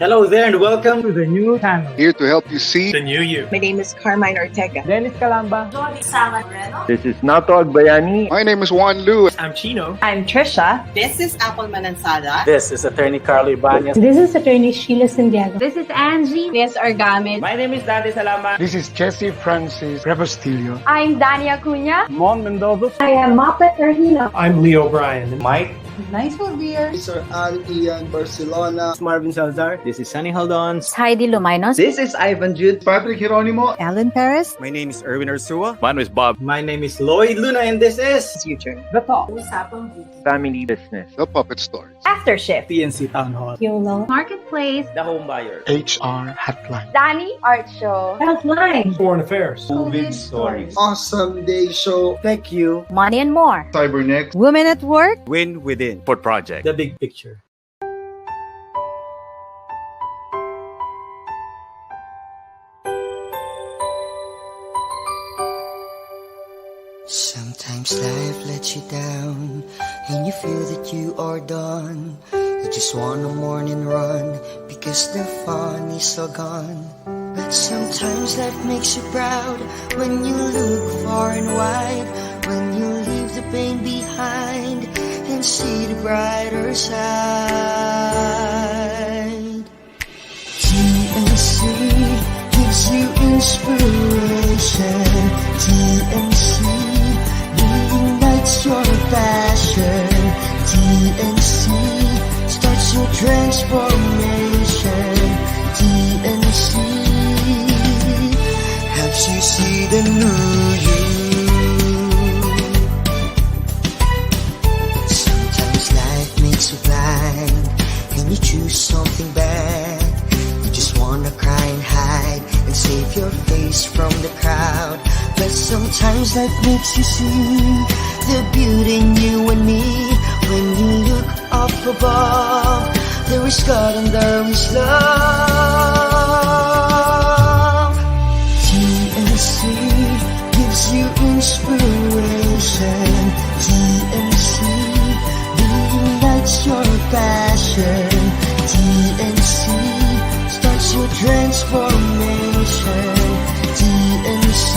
Hello there and welcome to the new channel. Here to help you see The new you. My name is Carmine Ortega. Dennis Calamba. This is Nato Agbayani. My name is Juan Lu. I'm Chino. I'm Trisha. This is Apple Manansada. This is Attorney Carlo Ibanez. This is Attorney Sheila Santiago. This is Angie. This is Argamid. My name is Dante Salama. This is Jesse Francis Rebostillo. I'm Dania Cunha. Mon Mendoza. I am Mapet Erhino. I'm Leo Bryan. Mike. Nice one, dear. Sir Ian Barcelona. Marvin Salazar. This is Sunny Haldon. Heidi Lumainos. This is Ivan Jude. Patrick Geronimo. Alan Perez. My name is Erwin Arsua. My name is Bob. My name is Lloyd Luna and this is Future. The Talk. Family Business. The Puppet Stories. After Shift. PNC Town Hall. YOLO. Marketplace. The Home Buyer. HR Hotline. Danny Art Show. Healthline. Foreign Affairs. COVID Stories. Awesome Day Show. Thank you. Money and More. Cybernext. Women at Work. Win Within. Port Project. The Big Picture. Sometimes life lets you down and you feel that you are done. You just want a morning run because the fun is all gone. Sometimes life makes you proud when you look far and wide, when you leave the pain behind and see the brighter side. TNC gives you inspiration. TNC reignites your passion. TNC starts your transformation. TNC helps you see the new you. Sometimes life makes you blind and you choose something bad. You just wanna cry and hide and save your face from the crowd. But sometimes life makes you see the beauty in you and me. When you look up above, there is God and there is love. TNC gives you inspiration. TNC reignites your passion. TNC starts your transformation. TNC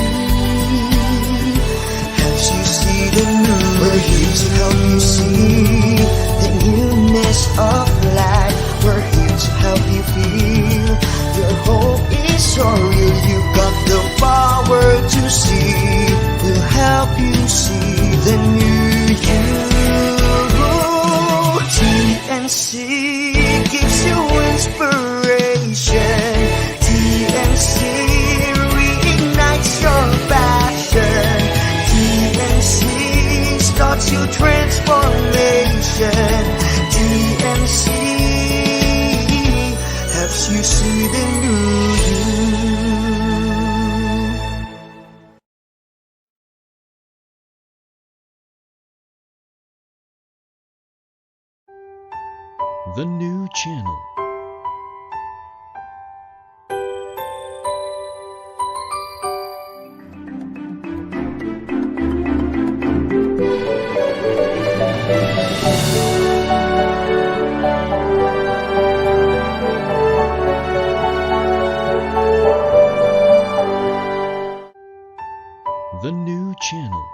helps you see the new. We're here to help you see the newness of life. We're here to help you feel your hope is so real. You got the power to see. We'll help you see the new you. TNC gives you inspiration. TNC reignites your passion. TNC starts your transformation. TNC helps you see the new you. The new channel. The new channel.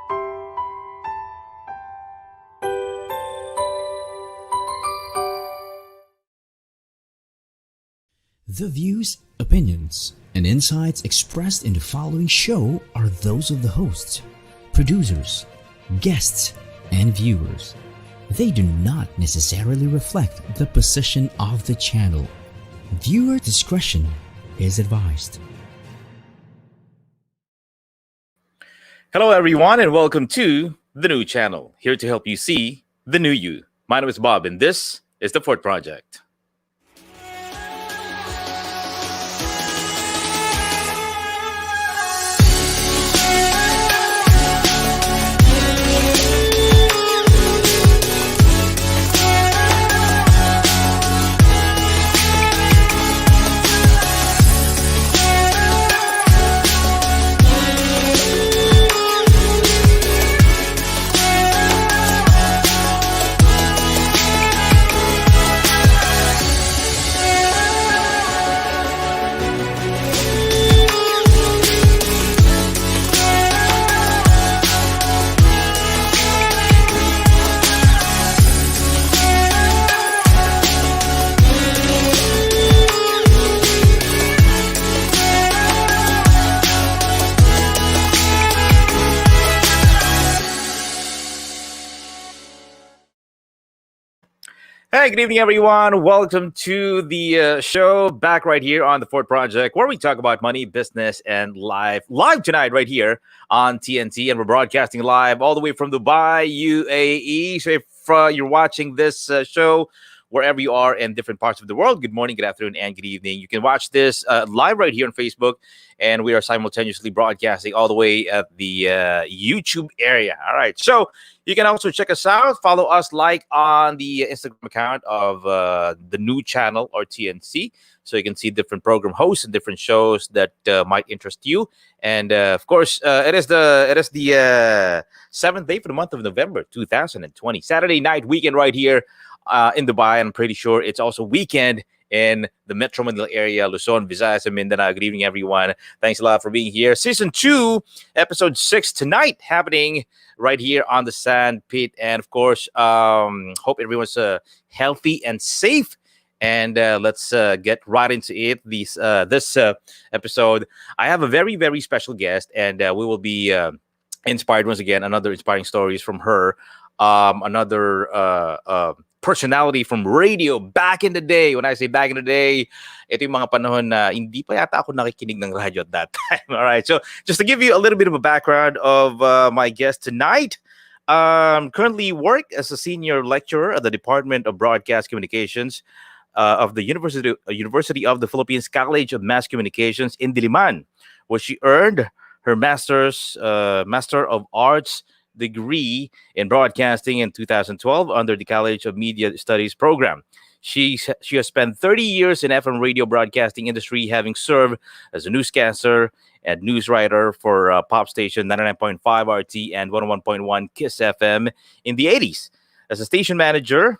The views, opinions, and insights expressed in the following show are those of the hosts, producers, guests, and viewers. They do not necessarily reflect the position of the channel. Viewer discretion is advised. Hello, everyone, and welcome to The New Channel. Here to help you see the new you. My name is Bob, and this is the Fort Project. Hey, good evening, everyone. Welcome to the show back right here on the Fort Project, where we talk about money, business, and live tonight right here on TNT. And we're broadcasting live all the way from Dubai, UAE. So if you're watching this show wherever you are in different parts of the world, good morning, good afternoon, and good evening. You can watch this live right here on Facebook. And we are simultaneously broadcasting all the way at the YouTube area. All right. So you can also check us out. Follow us on the Instagram account of the new channel or TNC. So you can see different program hosts and different shows that might interest you. And of course, it is the 7th day for the month of November, 2020. Saturday night weekend right here in Dubai. I'm pretty sure it's also weekend in the Metro Manila area, Luzon, Visayas, and Mindanao. Good evening, everyone. Thanks a lot for being here. Season 2, episode 6 tonight, happening right here on the Sand Pit. And of course, hope everyone's healthy and safe. And let's get right into it. This episode, I have a very, very special guest, and we will be inspired once again. Another inspiring stories from her. Another personality from radio back in the day. When I say back in the day, ito yung mga panahon na hindi pa yata ako nakikinig ng radyo at that time. All right. So just to give you a little bit of a background of my guest tonight, currently work as a senior lecturer at the Department of Broadcast Communications of the University of the Philippines College of Mass Communications in Diliman, where she earned her Master of Arts degree in broadcasting in 2012 under the College of Media Studies program. She has spent 30 years in FM radio broadcasting industry, having served as a newscaster and news writer for pop station 99.5 RT and 101.1 Kiss FM in the 80s, as a station manager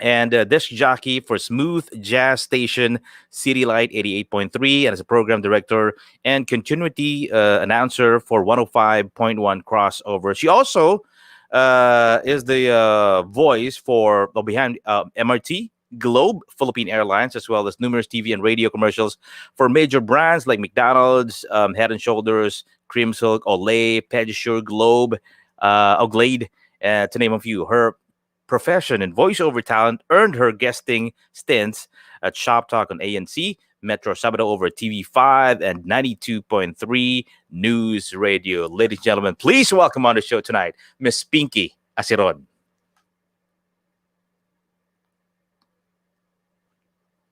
and disc jockey for smooth jazz station City Lite 88.3, and as a program director and continuity announcer for 105.1 crossover. She also is the voice for behind MRT, Globe, Philippine Airlines, as well as numerous TV and radio commercials for major brands like McDonald's, Head and Shoulders, Cream Silk, Olay, Pedicure, Globe, Glade, to name a few. Her profession and voiceover talent earned her guesting stints at Shop Talk on ANC, Metro Sabado over TV5, and 92.3 News Radio. Ladies and gentlemen, please welcome on the show tonight, Miss Pinky Aseron.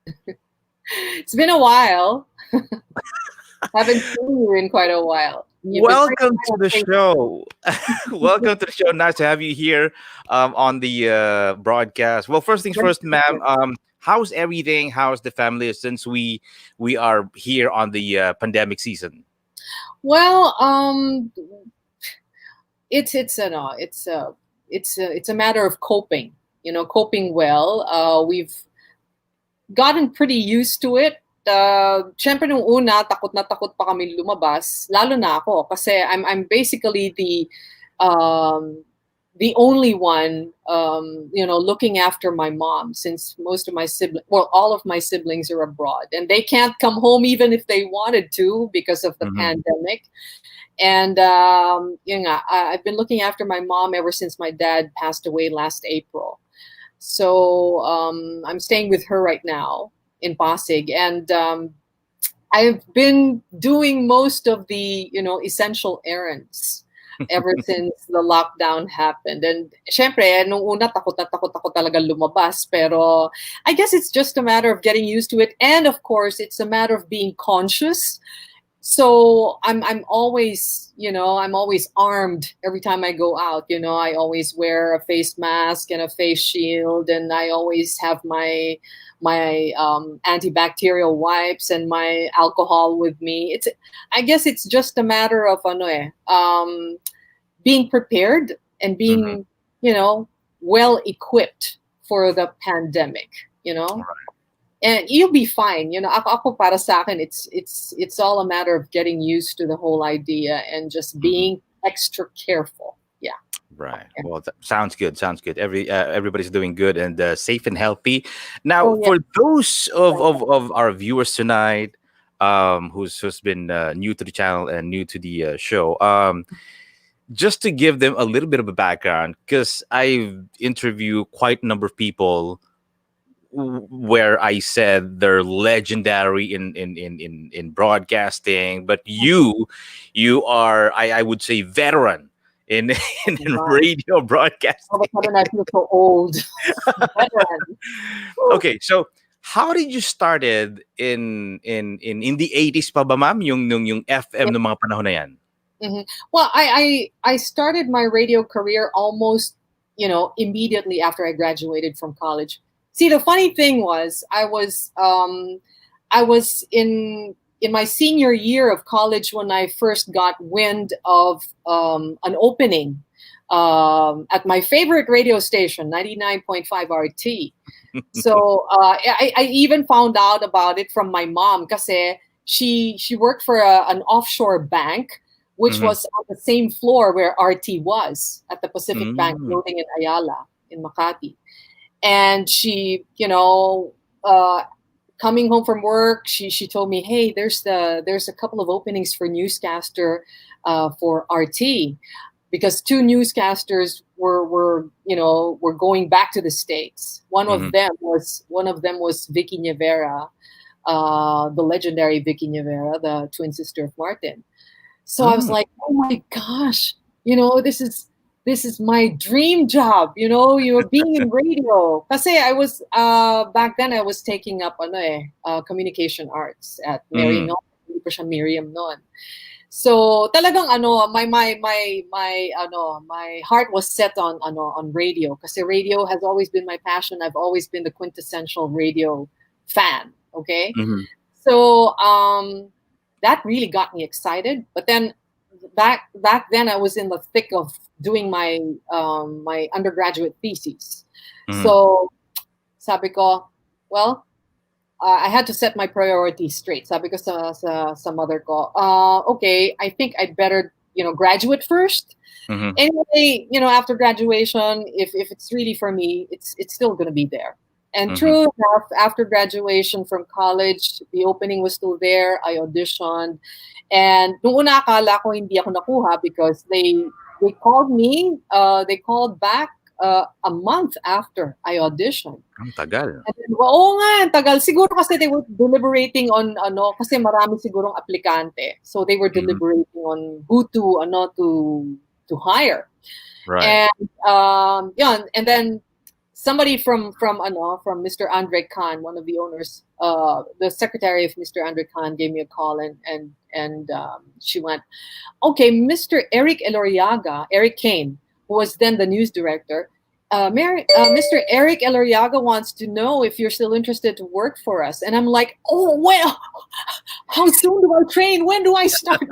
It's been a while. Haven't seen you in quite a while. Welcome to the show. Welcome to the show. Nice to have you here on the broadcast. Well, first things first, ma'am. How's everything? How's the family since we are here on the pandemic season? Well, it's a matter of coping. Coping well. We've gotten pretty used to it. Syempre nung una, takot na takot pa kami lumabas, lalo na ako kasi I'm basically the only one looking after my mom, since most of my all of my siblings are abroad and they can't come home even if they wanted to because of the pandemic. And I've been looking after my mom ever since my dad passed away last April. So I'm staying with her right now in Pasig, and I've been doing most of the essential errands ever since the lockdown happened. And syempre nung una takot talaga lumabas, pero I guess it's just a matter of getting used to it, and of course it's a matter of being conscious. So I'm always armed every time I go out. I always wear a face mask and a face shield, and I always have my antibacterial wipes and my alcohol with me. I guess it's just a matter of being prepared and being well equipped for the pandemic. Right. And you'll be fine. Ako para sa akin, it's all a matter of getting used to the whole idea and just being extra careful. Yeah. Right. Well, sounds good. Sounds good. Everybody's doing good and safe and healthy. Now, for those of our viewers tonight, who's been new to the channel and new to the show, just to give them a little bit of a background, because I've interviewed quite a number of people where I said they're legendary in broadcasting, but you are, I would say, veteran in radio broadcasting. All of a sudden, I feel so old. Veteran. Okay, so how did you started in the 80s pa ba, ma'am, yung FM ng mga panahon na yan? Mm-hmm. Well, I started my radio career almost, immediately after I graduated from college. See, the funny thing was, I was in my senior year of college when I first got wind of an opening at my favorite radio station, 99.5 RT. So I even found out about it from my mom, kasi she worked for an offshore bank, which was on the same floor where RT was, at the Pacific Bank building in Ayala, in Makati. And she, coming home from work, she told me, hey, there's a couple of openings for newscaster for RT, because two newscasters were going back to the States. One of them was Vicky Nievera, the legendary Vicky Nievera, the twin sister of Martin. So I was like, oh my gosh, this is my dream job, you're being in radio. Kasi I was, back then I was taking up communication arts at Marinela, hindi pa siya Miriam noon. So talagang my heart was set on radio, kasi radio has always been my passion. I've always been the quintessential radio fan, okay? So that really got me excited. But then back then I was in the thick of doing my my undergraduate thesis. So sabi ko, well, I had to set my priorities straight. Sabi ko sa mother ko, okay, I think I'd better, graduate first. Anyway, after graduation, if it's really for me, it's still going to be there. And true enough, after graduation from college, the opening was still there. I auditioned. And noong una akala ko hindi ako nakuha, because they called me, they called back a month after I auditioned. Ang tagal. And then, oo nga, ang tagal. Siguro kasi they were deliberating on kasi marami sigurong aplikante. So they were deliberating on who to hire. Right. And and then somebody from Mr. Andre Khan, one of the owners, the secretary of Mr. Andre Khan, gave me a call, and she went, okay, Mr. Eric Kane, who was then the news director, Mr. Eric Eloriaga wants to know if you're still interested to work for us. And I'm like, oh, well, how soon do I train? When do I start?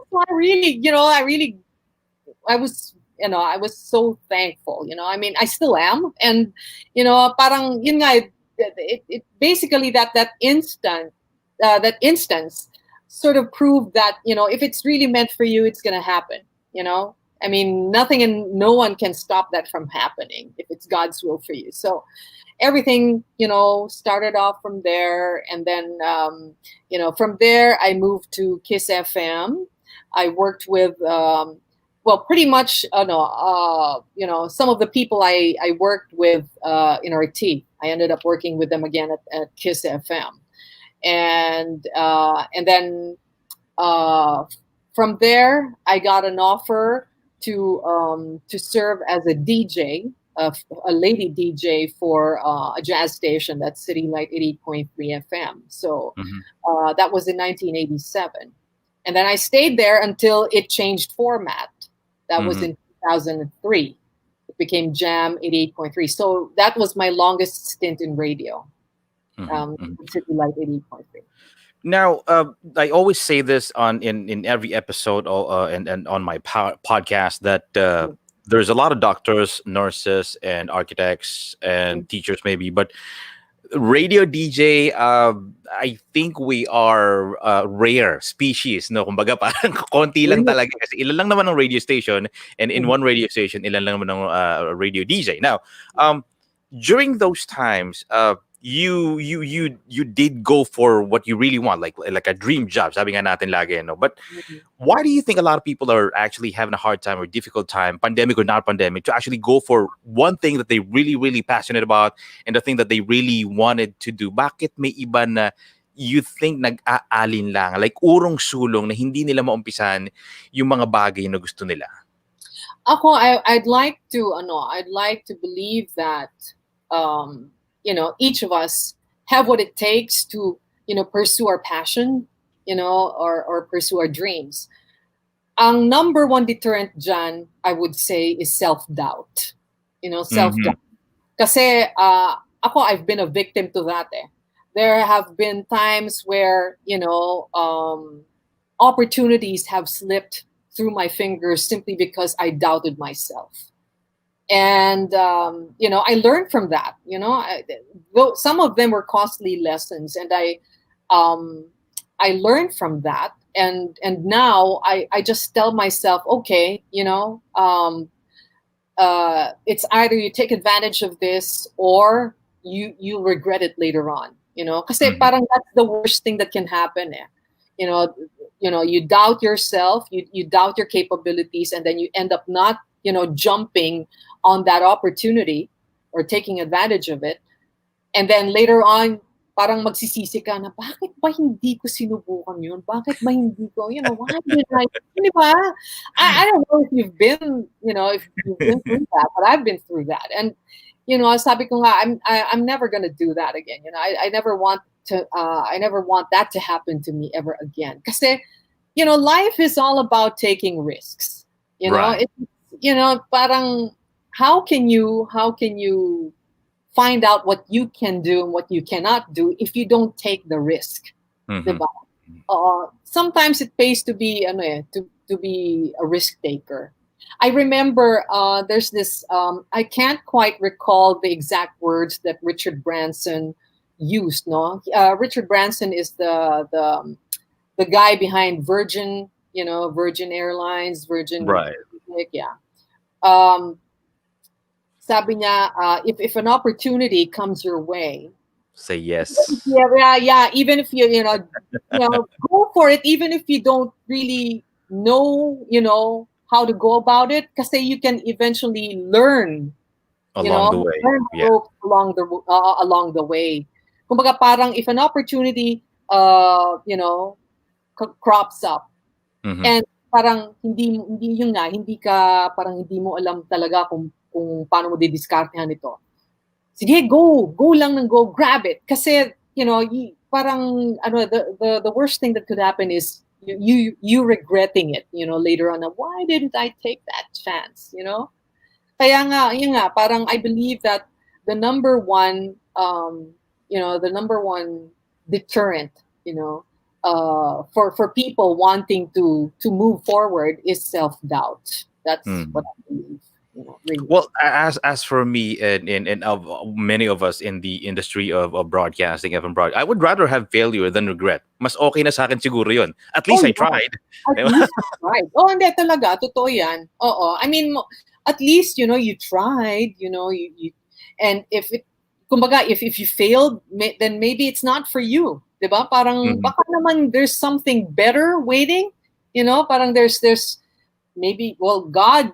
So I was so thankful, I mean, I still am. And, parang, yun nga, it basically that instance sort of proved that, if it's really meant for you, it's going to happen, I mean, nothing and no one can stop that from happening if it's God's will for you. So everything, started off from there. And then, from there, I moved to KISS FM. I worked with, pretty much, some of the people I worked with in RT. I ended up working with them again at KISS FM. And then from there, I got an offer to serve as a DJ, a lady DJ for a jazz station, that's City Lite 88.3 FM. So that was in 1987. And then I stayed there until it changed format. That was in 2003. It became Jam 88.3. So that was my longest stint in radio. City Lite 88.3. Now, I always say this in every episode and on my podcast that there's a lot of doctors, nurses, and architects and teachers maybe, but radio DJ, I think we are rare species, no? Kumbaga parang konti lang talaga kasi ilan lang naman ng radio station, and in one radio station, ilan lang naman ng radio DJ. Now, during those times, you did go for what you really want, like a dream job, sabi nga natin lagi, no? But why do you think a lot of people are actually having a hard time or difficult time, pandemic or not pandemic, to actually go for one thing that they really, really passionate about and the thing that they really wanted to do? Bakit may iba na you think nag-aalin lang, like urong sulong na hindi nila maumpisan yung mga bagay na gusto nila? Ako, I'd like to believe that each of us have what it takes to, pursue our passion, or pursue our dreams. Ang number one deterrent dyan, I would say, is self-doubt. Self-doubt. Kasi ako, I've been a victim to that. There have been times where, opportunities have slipped through my fingers simply because I doubted myself. And, I learned from that, some of them were costly lessons, and I learned from that. And now I just tell myself, okay, it's either you take advantage of this or you regret it later on, kasi parang that's the worst thing that can happen. You doubt yourself, you doubt your capabilities, and then you end up not, jumping on that opportunity or taking advantage of it. And then later on, parang magsisisi ka na, bakit ba hindi ko sinubukan yun? Bakit ba hindi ko, why did I, di ba? I don't know if you've been, through that, but I've been through that. And, sabi ko nga, I'm never going to do that again. I never want that to happen to me ever again. Kasi, life is all about taking risks. Right. Parang, how can you find out what you can do and what you cannot do if you don't take the risk? Diba? Sometimes it pays to be to be a risk taker. I remember there's this I can't quite recall the exact words that Richard Branson used. No, Richard Branson is the guy behind Virgin, Virgin Airlines, Virgin. Right. Yeah. Sabi niya, if an opportunity comes your way, say yes. Yeah. Even if you go for it, even if you don't really know, how to go about it, kasi you can eventually learn along the way. Learn along the way. Kumbaga parang if an opportunity crops up, and parang hindi mo alam talaga kung paano mo didiskartehan ito. Sige, go lang ng go, grab it. Kasi, parang, the worst thing that could happen is you regretting it, later on. Why didn't I take that chance, Kaya nga, yun nga, parang I believe that the number one deterrent, for people wanting to move forward is self-doubt. That's what I believe. Really. Well, as for me and of many of us in the industry of broadcasting, I would rather have failure than regret. Mas okay na sa akin siguro yun. At least I tried. At least I tried. Hindi talaga. Totoo yan. Oo. I mean, at least, you tried, you and if you failed, then maybe it's not for you. Diba? Parang baka naman there's something better waiting. Parang there's maybe, God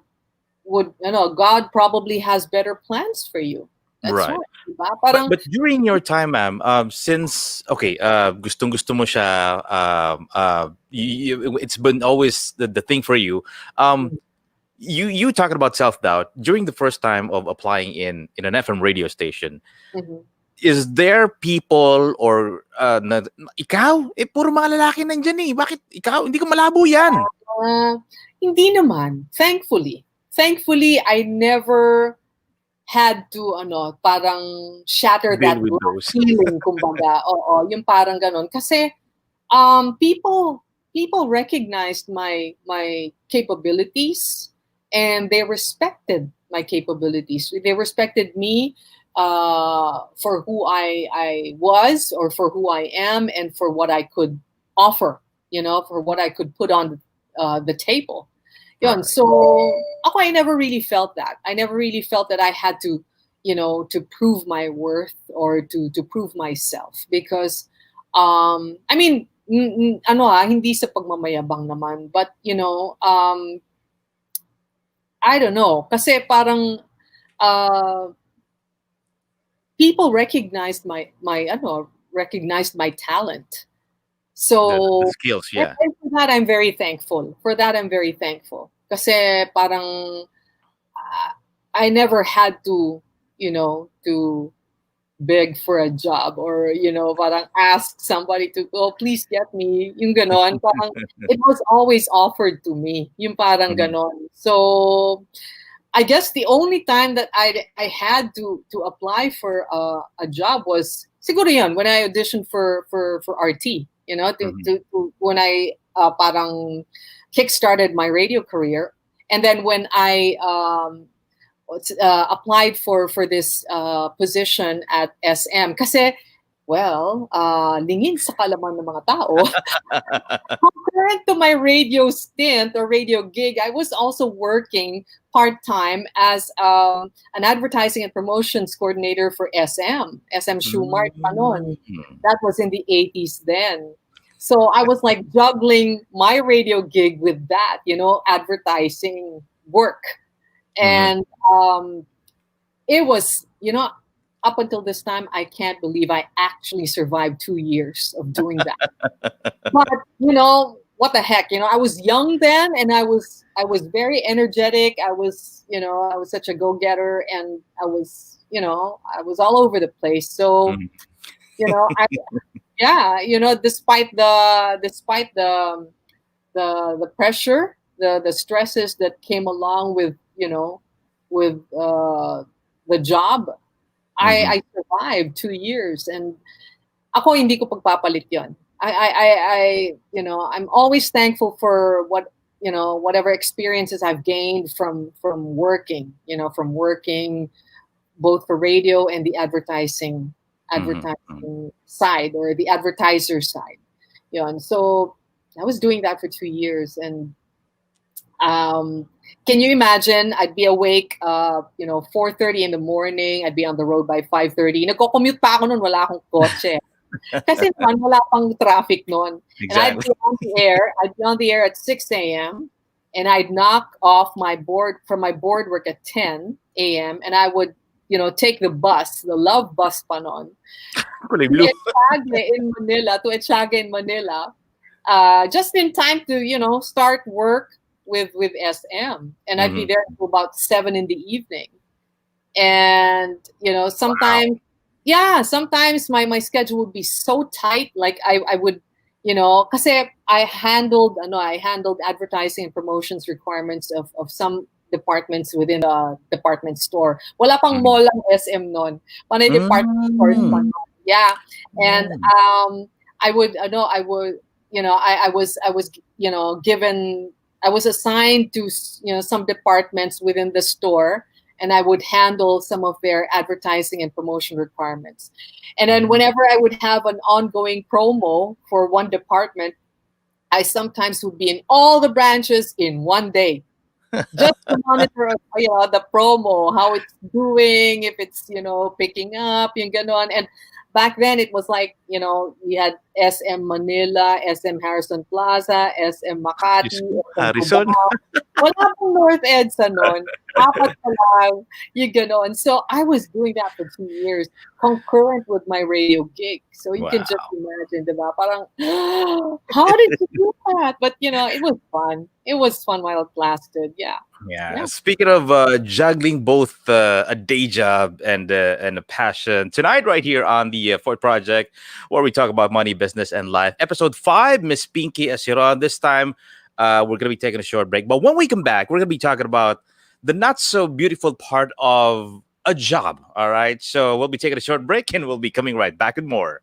probably has better plans for you. That's right. Diba? Parang, but during your time, ma'am, since gustong-gusto mo siya, it's been always the thing for you. You talking about self-doubt during the first time of applying in an FM radio station. Is there people or ikaw? Puro mga lalaki nandyan bakit ikaw? Hindi ko malabo yan. Hindi naman. Thankfully, I never had to parang shatter that feeling, kumbaga. Oo, yung parang ganon. Kasi people recognized my capabilities, and they respected my capabilities. They respected me for who I was, or for who I am, and for what I could offer, for what I could put on the table. Yun. So, I never really felt that. I never really felt that I had to, to prove my worth or to prove myself. Because, I mean, hindi sa pagmamayabang naman, but, I don't know. Kasi parang, people recognized my talent. So the skills, yeah. And for that I'm very thankful. Kasi parang I never had to, to beg for a job or, parang ask somebody to, oh, please get me, yung ganon. Parang it was always offered to me, yung parang ganon. So I guess the only time that I had to apply for a job was siguro yan when I auditioned for RT, when I parang kickstarted my radio career, and then when I applied for this position at SM kasi lingin sa kalaman ng mga tao. Concurrent to my radio stint or radio gig, I was also working part-time as an advertising and promotions coordinator for SM Shoemart panon. That was in the 80s then. So I was like juggling my radio gig with that, advertising work. And it was, up until this time, I can't believe I actually survived 2 years of doing that. But, what the heck, I was young then, and I was very energetic. I was such a go-getter, and I was all over the place. So, despite the pressure, the stresses that came along with the job, I survived 2 years, and ako hindi ko pagpapalit yon. I'm always thankful for whatever experiences I've gained from working both for radio and the advertising side or the advertiser side. So I was doing that for 2 years, and can you imagine? I'd be awake, 4:30 in the morning. I'd be on the road by 5:30. Nagko-commute pa ako noon, wala akong kotse. Kasi naman, wala pang traffic noon. Exactly. And I'd be on the air at 6 a.m. and I'd knock off from my board work at 10 a.m. and I would, take the bus, the love bus pa noon, to Etxaga in Manila, just in time to, start work with SM, and I'd be there until about 7 in the evening. And sometimes sometimes my schedule would be so tight, like I would kasi I handled advertising and promotions requirements of some departments within the department store. Wala pang mall ang SM noon, panay department stores pa noon. Yeah. And I was assigned to some departments within the store, and I would handle some of their advertising and promotion requirements. And then whenever I would have an ongoing promo for one department, I sometimes would be in all the branches in one day, just to monitor the promo, how it's doing, if it's picking up, yung ganon. And back then it was like, we had SM Manila, SM Harrison Plaza, SM Makati, Harrison. Wala pong North EDSA noon. Apat pa lang, yung ganon. So I was doing that for 2 years, concurrent with my radio gig. So you can just imagine, diba? Parang, how did you do that? But, it was fun. It was fun while it lasted. Yeah. Yeah. Speaking of juggling both a day job and a passion, tonight right here on the Fort Project, where we talk about money, business, and life, episode 5, Miss Pinky Aseron. This time, we're going to be taking a short break. But when we come back, we're going to be talking about the not so beautiful part of a job. All right. So we'll be taking a short break, and we'll be coming right back with more.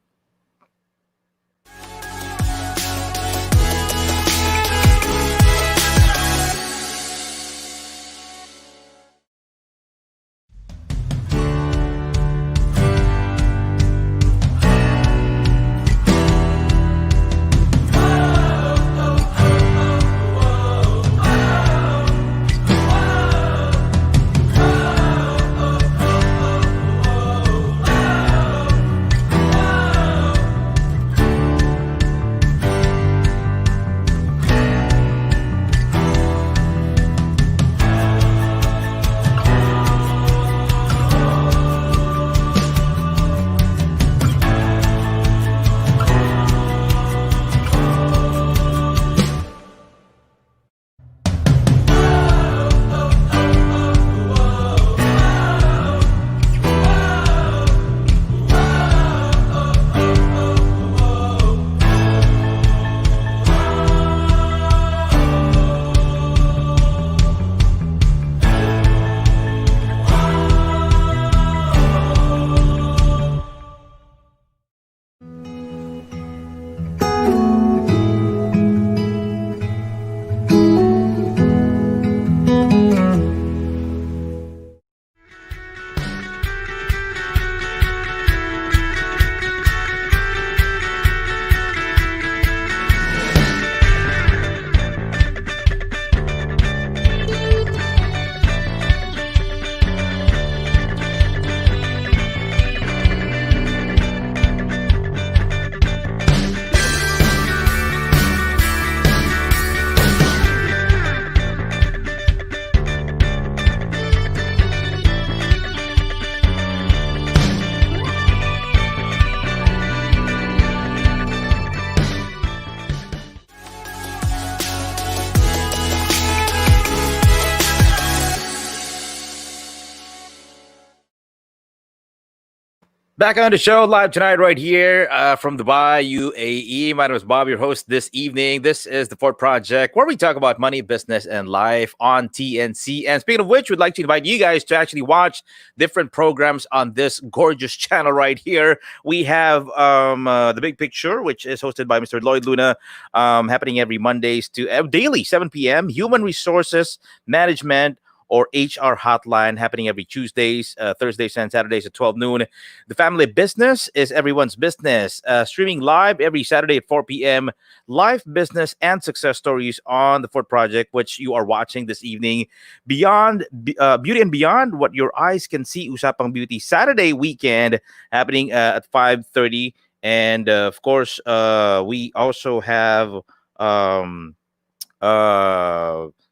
Back on the show live tonight, right here from Dubai, UAE. My name is Bob, your host this evening. This is the Fort Project, where we talk about money, business, and life on TNC. And speaking of which, we'd like to invite you guys to actually watch different programs on this gorgeous channel right here. We have The Big Picture, which is hosted by Mr. Lloyd Luna, happening every Mondays to daily, 7 p.m. Human Resources Management or HR Hotline, happening every Tuesdays, Thursdays, and Saturdays at 12 noon. The Family Business is Everyone's Business, streaming live every Saturday at 4 p.m. Life, business, and success stories on the Fort Project, which you are watching this evening. Beyond Beauty and Beyond, What Your Eyes Can See, Usapang Beauty, Saturday weekend, happening at 5:30. And of course, we also have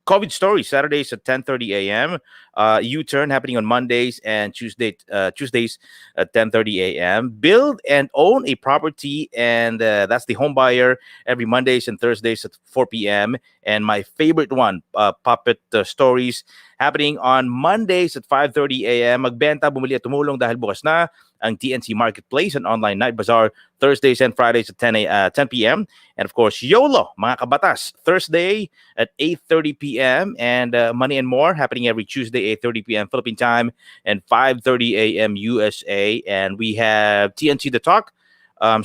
COVID Stories, Saturdays at 10:30 a.m. U-Turn happening on Mondays and Tuesdays at 10:30 a.m. Build and Own a Property, and that's the Home Buyer, every Mondays and Thursdays at 4 p.m. And my favorite one, Puppet Stories, happening on Mondays at 5:30 a.m. Magbenta, bumili at tumulong dahil bukas na ang TNC Marketplace and Online Night Bazaar, Thursdays and Fridays at 10 p.m. And of course, YOLO, mga kabatas, Thursday at 8:30 p.m. And Money and More, happening every Tuesday, 8:30 p.m. Philippine time and 5:30 a.m. USA. And we have TNC The Talk,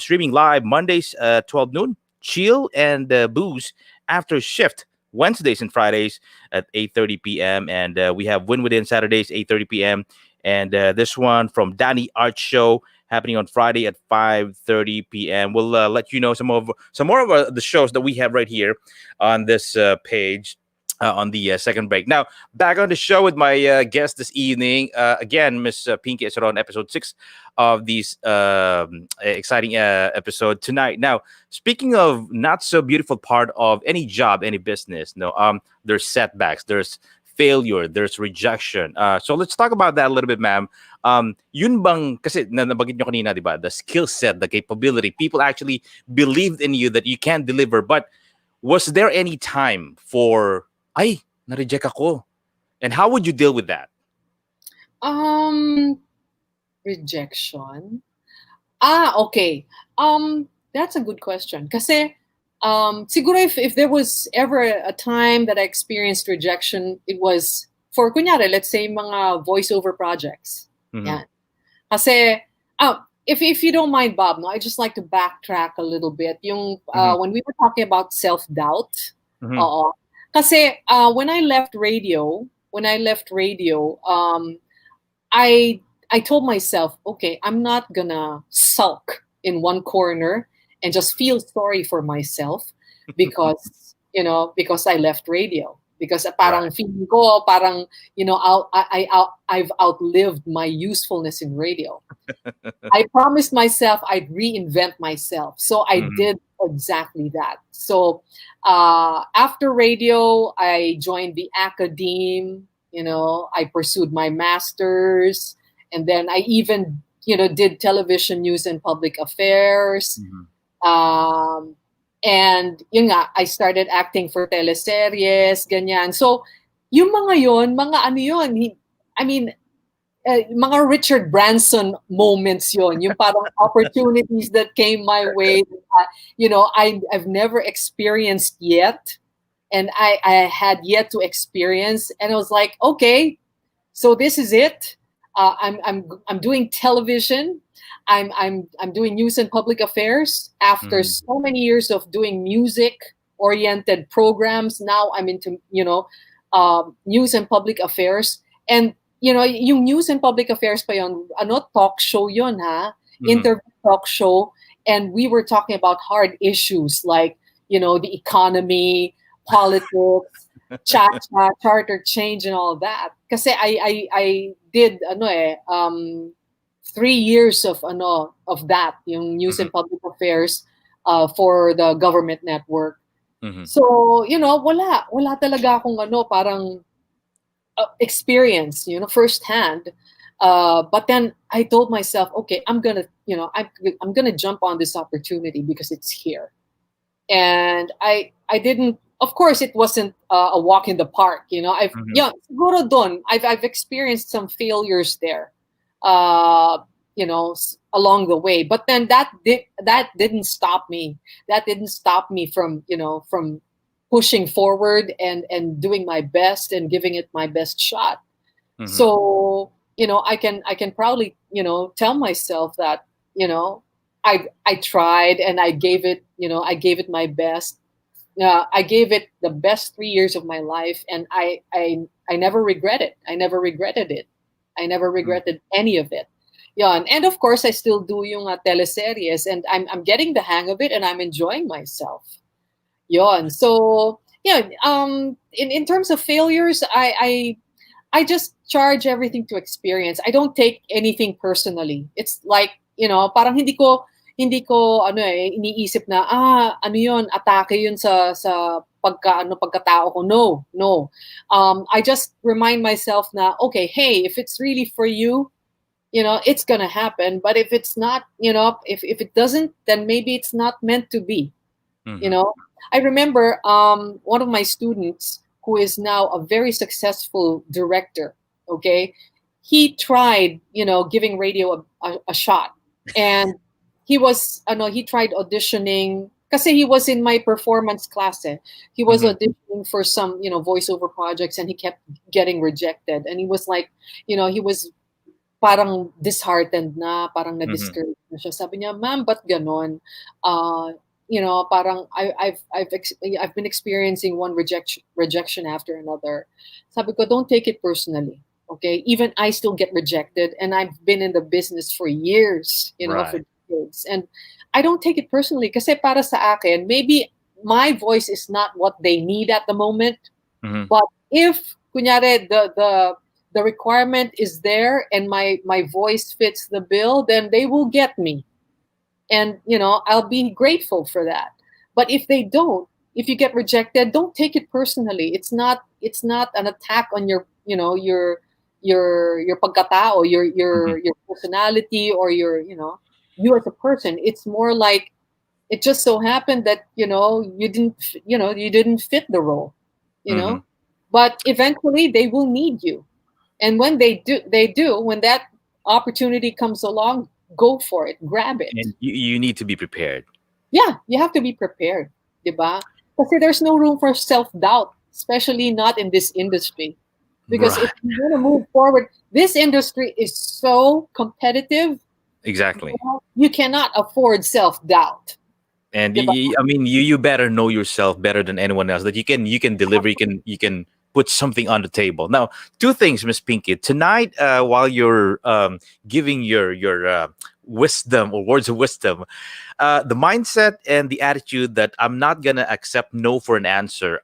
streaming live Mondays 12 noon, Chill and Booze After Shift, Wednesdays and Fridays at 8:30 p.m. And we have Win Within Saturdays, 8:30 p.m. And this one from Danny Art Show, happening on Friday at 5:30 p.m. We'll let you know some more of the shows that we have right here on this page on the second break. Now, back on the show with my guest this evening. Again, Miss Pinky Aseron, episode 6 of these exciting episode tonight. Now, speaking of not so beautiful part of any job, any business, there's setbacks, there's failure, there's rejection. So let's talk about that a little bit, ma'am. Yun bang, kasi nabagit nyo kanina, di ba? The skill set, the capability, people actually believed in you that you can deliver. But was there any time for, ay, na-reject ako? And how would you deal with that? Rejection. Okay. That's a good question. Kasi, siguro if there was ever a time that I experienced rejection, it was for, kunyari, let's say, mga voiceover projects. Mm-hmm. Yan. Kasi, if you don't mind, Bob, I just like to backtrack a little bit. Yung, when we were talking about self-doubt, kasi when I left radio, I told myself, okay, I'm not gonna sulk in one corner and just feel sorry for myself because because I left radio, because parang feeling ko parang I've outlived my usefulness in radio. I promised myself I'd reinvent myself, so I did exactly that. So after radio, I joined the academe. I pursued my master's, and then I even did television news and public affairs. And yun nga, I started acting for teleseries, ganyan. So, yung mga yon, mga ano yun, I mean, mga Richard Branson moments yon, yung parang opportunities that came my way, I've never experienced yet, and I had yet to experience, and I was like, okay, so this is it. I'm doing television. I'm doing news and public affairs after so many years of doing music-oriented programs. Now I'm into news and public affairs, and yung news and public affairs pa yon, talk show yon, interview talk show, and we were talking about hard issues like the economy, politics, charter change, and all that. Kasi I did 3 years of that, yung news and public affairs for the government network. So, wala talaga akong parang experience, firsthand. But then I told myself, okay, I'm gonna jump on this opportunity because it's here. And I didn't, of course, it wasn't a walk in the park, siguro doon, I've experienced some failures there. along the way. But then that didn't stop me. That didn't stop me from pushing forward and doing my best and giving it my best shot. Mhm. So I can proudly tell myself that I tried and I gave it my best. I gave it the best 3 years of my life, and I never regret it. I never regretted it. I never regretted any of it. Yeah, and of course I still do yung teleseries, and I'm getting the hang of it, and I'm enjoying myself. Yon. So yeah, in terms of failures, I just charge everything to experience. I don't take anything personally. It's like, parang hindi ko iniisip na ano yun, atake yun sa pagkatao ko. No. I just remind myself na, okay, hey, if it's really for you, it's gonna happen. But if it's not, if it doesn't, then maybe it's not meant to be. Mhm. I remember one of my students who is now a very successful director. Okay, he tried, giving radio a shot, and he tried auditioning. Kasi he was in my performance class. He was auditioning for some, voiceover projects, and he kept getting rejected. And he was like, he was parang disheartened na, parang na-discouraged na siya. Sabi niya, ma'am, ba't ganon? Parang I've been experiencing one rejection after another. Sabi ko, don't take it personally. Okay, even I still get rejected, and I've been in the business for years, Right. for decades, and I don't take it personally. Kasi para sa akin, maybe my voice is not what they need at the moment, Mhm. but if kunyari the requirement is there and my voice fits the bill, then they will get me. And, I'll be grateful for that. But if they don't, if you get rejected, don't take it personally. It's not an attack on your pagkatao, your personality, or you as a person. It's more like it just so happened that, you didn't fit the role, Mhm. but eventually they will need you. And when they do, when that opportunity comes along, go for it, grab it. And you need to be prepared. Yeah, you have to be prepared, diba? Kasi there's no room for self-doubt, especially not in this industry. Because if you want to move forward, this industry is so competitive. Exactly. You cannot afford self-doubt. And Diba? you better know yourself better than anyone else, that you can deliver, you can put something on the table. Now, two things, Miss Pinky. Tonight, while you're giving your wisdom or words of wisdom, the mindset and the attitude that I'm not gonna accept no for an answer.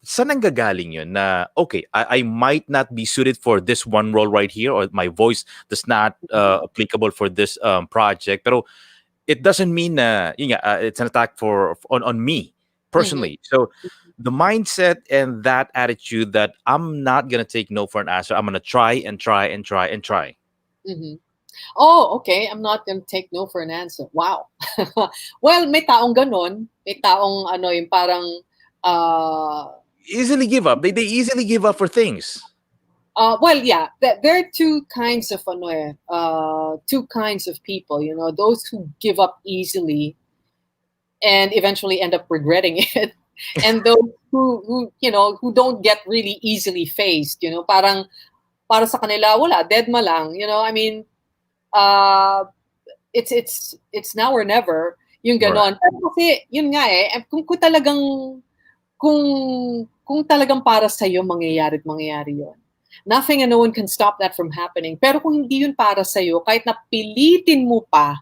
Saan nanggagaling yun na, okay, I might not be suited for this one role right here, or my voice does not applicable for this project, pero it doesn't mean it's an attack on me personally. So the mindset and that attitude that I'm not gonna take no for an answer, I'm gonna try and try and try and try. Mm-hmm. Oh, okay. I'm not gonna take no for an answer. Wow. Well, may taong ganon. May taong yung parang easily give up. They easily give up for things. Well, yeah. There are two kinds of people. Those who give up easily and eventually end up regretting it, and those who don't get really easily faced. Parang para sa kanila wala, dead ma lang. It's now or never. Yung ganon. Right. Pero kasi yun nga kung talagang para sa iyo, mangyayari yun. Nothing and no one can stop that from happening. Pero kung hindi yun para sa iyo, kahit na pilitin mo pa,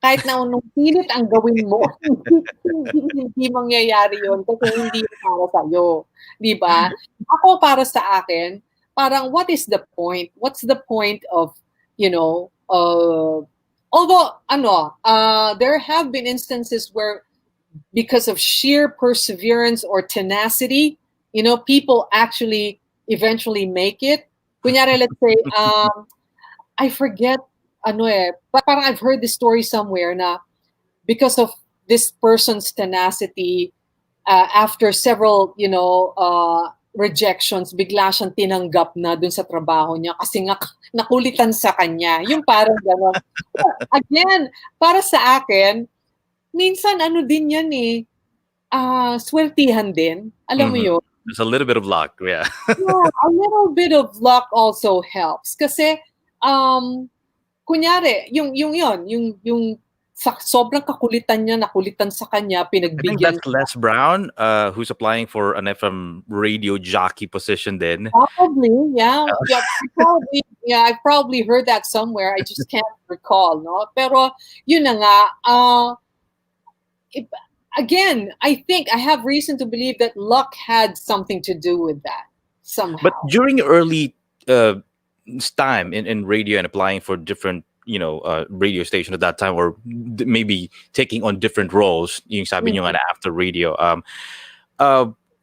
kahit na anong pilit ang gawin mo, hindi mangyayari yun kasi hindi yun para sa iyo. Di ba? Ako, para sa akin, parang what is the point? What's the point of, although, there have been instances where because of sheer perseverance or tenacity, people actually eventually make it. Kunyari, let's say, I forget, but parang I've heard this story somewhere na because of this person's tenacity, after several, rejections, bigla siyang tinanggap na dun sa trabaho niya kasi nga nakulitan sa kanya. Yung parang gano'n. Again, para sa akin, minsan ano din yan eh, sweltihan din. Alam mo yun? There's a little bit of luck, yeah. Yeah, a little bit of luck also helps. Kasi, kunyari, yung sobrang kakulitan niya, nakulitan sa kanya, I think pinagbigyan. that's Les Brown, who's applying for an FM radio jockey position then. Probably, yeah. I've probably heard that somewhere. I just can't recall, no? Pero, yun na nga, again, I think I have reason to believe that luck had something to do with that somehow. But during your early time in radio and applying for different, radio station at that time, or maybe taking on different roles, yung sabi nyo nga na after radio,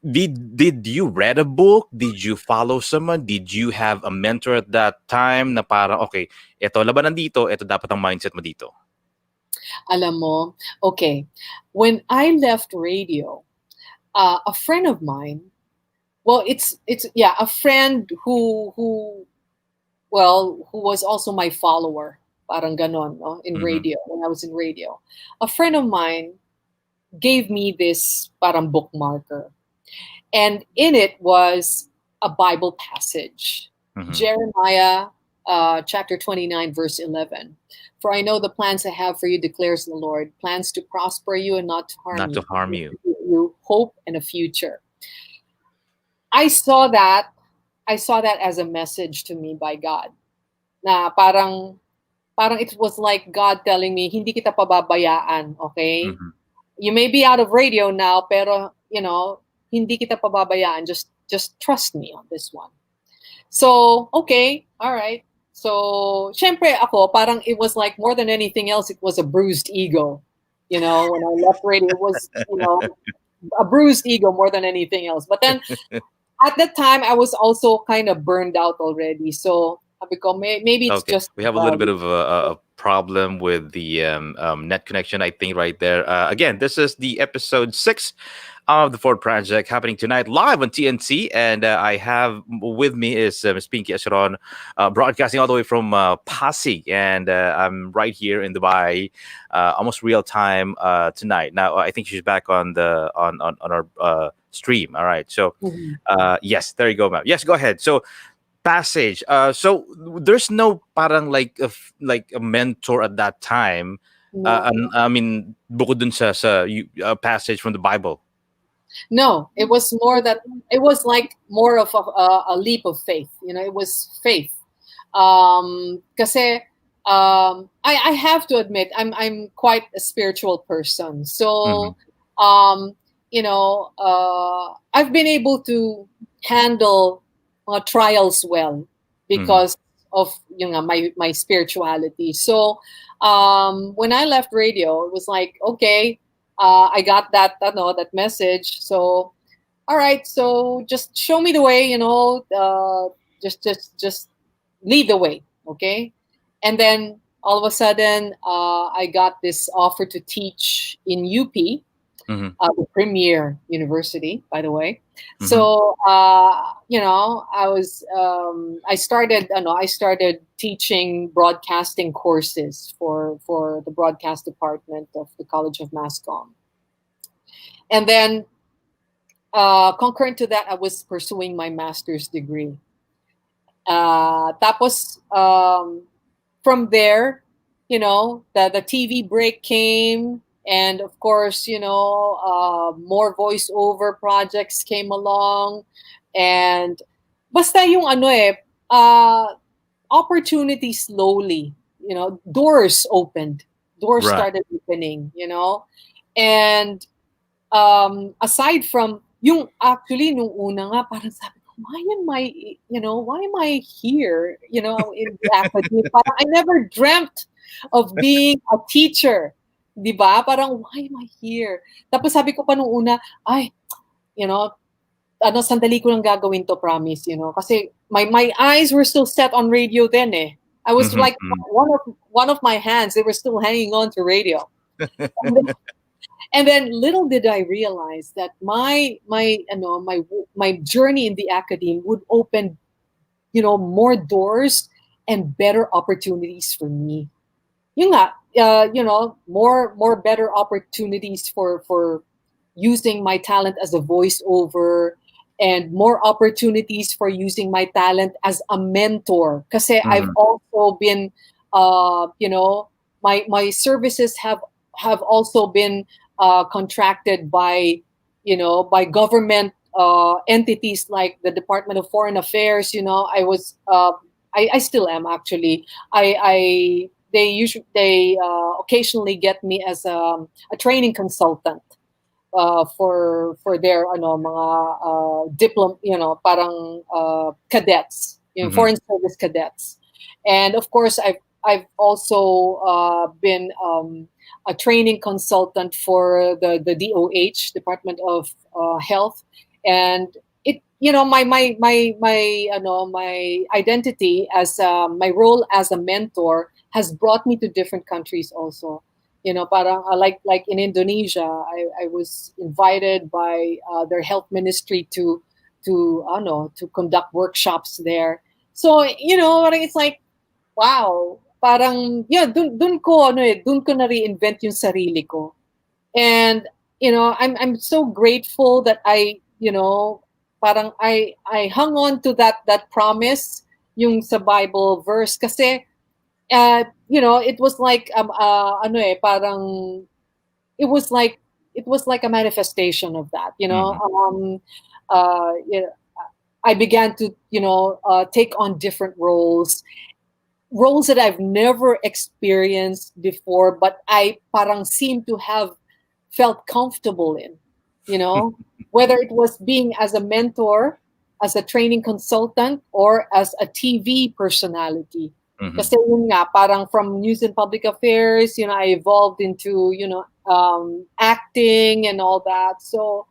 did you read a book? Did you follow someone? Did you have a mentor at that time na parang, okay, ito labanan dito, ito dapat ang mindset mo dito? Alam mo, okay, when I left radio, a friend of mine, well, it's a friend who was also my follower, parang ganon, no, in radio, when I was in radio. A friend of mine gave me this parang bookmarker, and in it was a Bible passage, Jeremiah chapter 29, verse 11. For I know the plans I have for you, declares the Lord, plans to prosper you and not to harm you. Not to harm you. To give you hope and a future. I saw that as a message to me by God. Na parang it was like God telling me, hindi kita pababayaan, okay? You may be out of radio now, pero, hindi kita pababayaan. Just trust me on this one. So, okay, all right. So, syempre ako, parang it was like more than anything else, it was a bruised ego. When I left radio, it was, a bruised ego more than anything else. But then, at that time, I was also kind of burned out already. So, sabi ko, maybe it's just... We have a little bit of a problem with the net connection, I think, right there. Again, this is the episode 6 of the Ford Project happening tonight live on TNT, and I have with me is Ms. Pinky Aseron, broadcasting all the way from Pasig, and I'm right here in Dubai, almost real time tonight. Now I think she's back on our stream. All right, so yes, there you go, ma'am. Yes, go ahead. So passage. So there's no parang like a mentor at that time. I mean, bukod dun sa passage from the Bible. No, it was like more of a leap of faith. It was faith. Kasi I have to admit I'm quite a spiritual person. So I've been able to handle trials well because of my spirituality. So when I left radio, it was like, okay, I got that message. So, all right. So just show me the way. Just lead the way. Okay. And then all of a sudden, I got this offer to teach in UP, the premier university, by the way. So, I started teaching broadcasting courses for the broadcast department of the College of Mass Comm. And then, concurrent to that, I was pursuing my master's degree. Tapos, from there, the TV break came. And of course, more voiceover projects came along, and basta yung opportunity slowly, doors opened, started opening, and aside from yung actually nung una nga parang sabi ko, why am I here, in the academy? Parang I never dreamt of being a teacher. Diba? Parang, why am I here? Tapos sabi ko pa nung una, sandali ko lang gagawin to, promise, Kasi my eyes were still set on radio then eh. I was like one of my hands, they were still hanging on to radio. And then little did I realize that my journey in the academe would open, more doors and better opportunities for me. Yun nga, more better opportunities for using my talent as a voiceover, and more opportunities for using my talent as a mentor. Kasi I've also been, my services have also been contracted by government entities like the Department of Foreign Affairs. I was, I still am actually. They occasionally get me as a training consultant for their mga parang cadets, foreign service cadets. And of course I've also been a training consultant for the DOH, Department of Health, and it my identity as my role as a mentor has brought me to different countries also. Parang like in Indonesia, I was invited by their health ministry to conduct workshops there. So it's like, wow, parang dun ko na reinvent yung sarili ko. And I'm so grateful that I parang I hung on to that promise, yung sa Bible verse, kasi it was like parang it was like a manifestation of that. I began to take on different roles that I've never experienced before, but I parang seem to have felt comfortable in, whether it was being as a mentor, as a training consultant, or as a TV personality. Kasi yun nga, parang from news and public affairs, I evolved into, acting and all that. So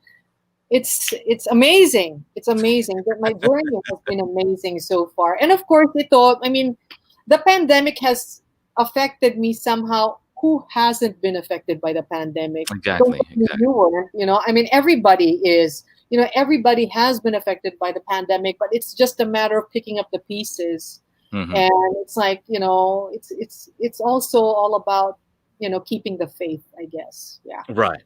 it's amazing. It's amazing. My journey has been amazing so far. And of course, the pandemic has affected me somehow. Who hasn't been affected by the pandemic? Exactly. Everybody is. Everybody has been affected by the pandemic, but it's just a matter of picking up the pieces. And it's like, it's also all about, keeping the faith, I guess. Yeah. Right.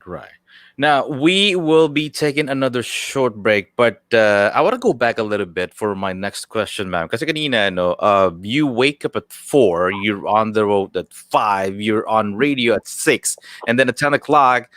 Now, we will be taking another short break, but I want to go back a little bit for my next question, ma'am. Kasi kanina, you wake up at 4, you're on the road at 5, you're on radio at 6, and then at 10 o'clock,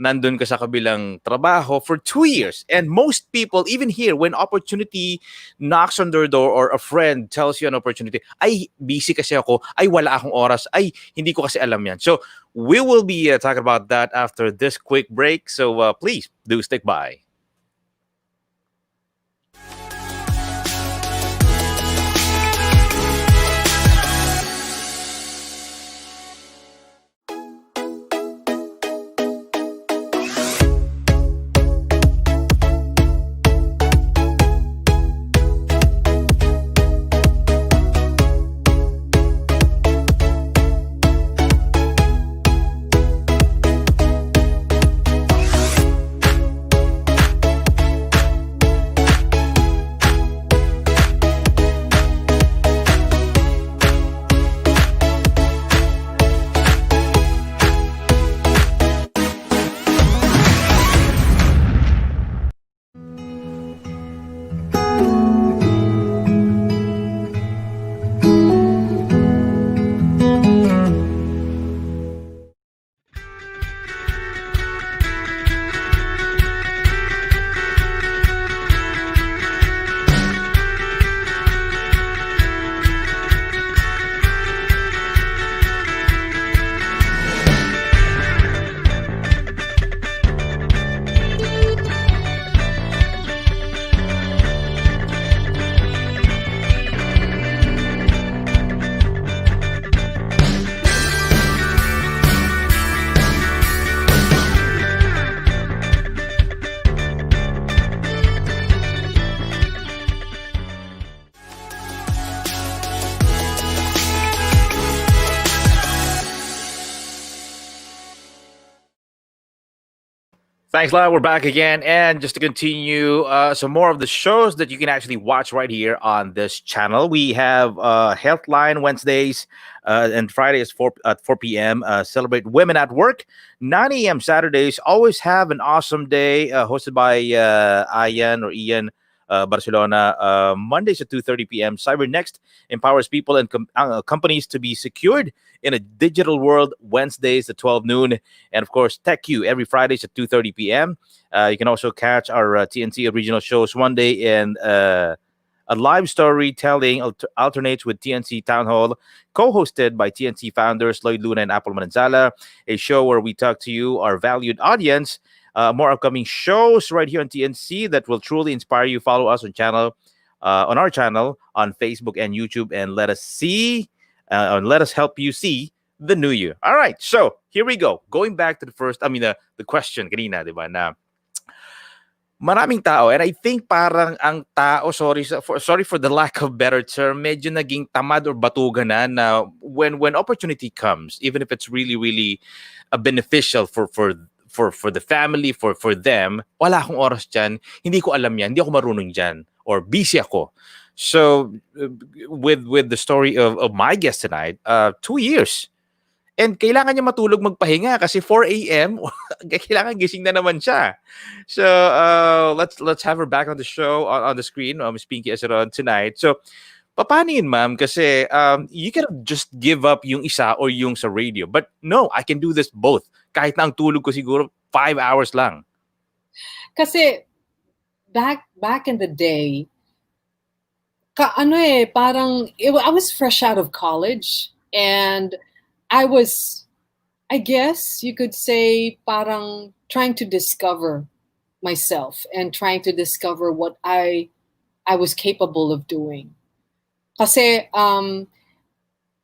nandun ka sa kabilang trabaho for 2 years. And most people, even here, when opportunity knocks on their door or a friend tells you an opportunity, ay, busy kasi ako, ay, wala akong oras, ay, hindi ko kasi alam yan. So, we will be talking about that after this quick break. So, please, do stick by. Thanks a lot. We're back again. And just to continue some more of the shows that you can actually watch right here on this channel, we have Healthline Wednesdays and Fridays at 4 p.m. Celebrate Women at Work. 9 a.m. Saturdays, always have an awesome day hosted by Ian Barcelona. Mondays at 2:30 p.m. Cyber Next empowers people and companies to be secured in a digital world. Wednesdays at 12 noon. And of course, Tech You every Fridays at 2:30 p.m. You can also catch our TNT original shows one day, and a live storytelling alternates with TNT Town Hall, co-hosted by TNT founders Lloyd Luna and Apple Manzala, a show where we talk to you, our valued audience. More upcoming shows right here on TNC that will truly inspire you. Follow us on our channel on Facebook and YouTube, and let us help you see the new year. All right, so here we go. Going back to the question kanina, di ba, na maraming tao, and I think parang ang tao, sorry for the lack of better term, medyo naging tamad or batugan na when opportunity comes, even if it's really, really beneficial for the family, for them, wala akong oras dyan, hindi ko alam yan, hindi ako marunong dyan, or busy ako. So, with the story of my guest tonight, 2 years. And kailangan niya matulog magpahinga kasi 4 a.m. kailangan gising na naman siya. So, let's have her back on the show, on the screen, Ms. Pinky Aseron tonight. So, paano yun, ma'am? Kasi you can just give up yung isa or yung sa radio. But no, I can do this both. Kahit na ang tulog ko siguro 5 hours lang. Kasi back in the day, I was fresh out of college, and I guess you could say, parang trying to discover myself and trying to discover what I was capable of doing. Kasi